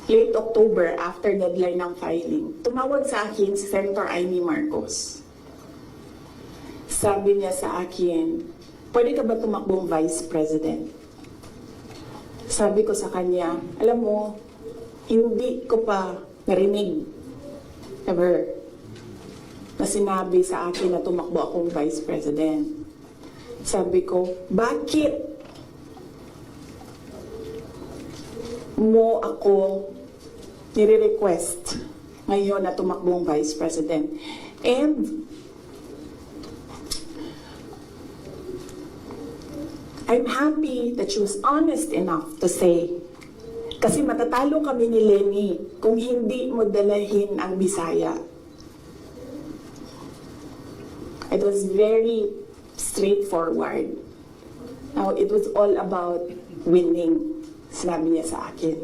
late October, after deadline ng filing, tumawag sa akin si Senator Amy Marcos. Sabi niya sa akin, pwede ka ba tumakbong Vice President? Sabi ko sa kanya, alam mo, hindi ko pa narinig, ever, na sinabi sa akin na tumakbo akong Vice President. Sabi ko, bakit mo ako nire-request ngayon na tumakbong Vice President? And I'm happy that she was honest enough to say, kasi matatalo kami ni Lenny kung hindi mo dalahin ang Bisaya. It was very straightforward. Now, it was all about winning, sinabi niya sa akin.